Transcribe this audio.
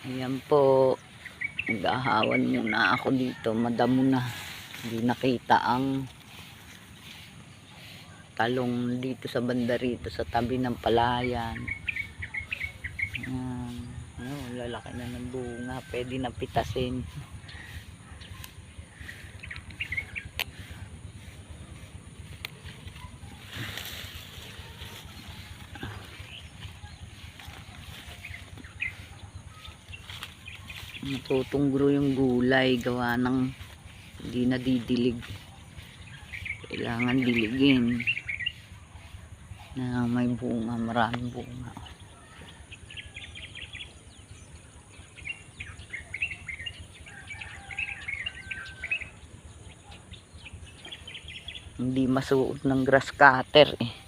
Ayan po, mag-ahawan muna ako dito, madamo na, hindi nakita ang talong dito sa banda rito sa tabi ng palayan. Ayan, lalaki na ng bunga, pwede na pitasin. Natutunggro yung gulay, gawa ng hindi nadidilig. Kailangan diligin na may bunga, maraming bunga. Hindi masuot ng grass cutter eh.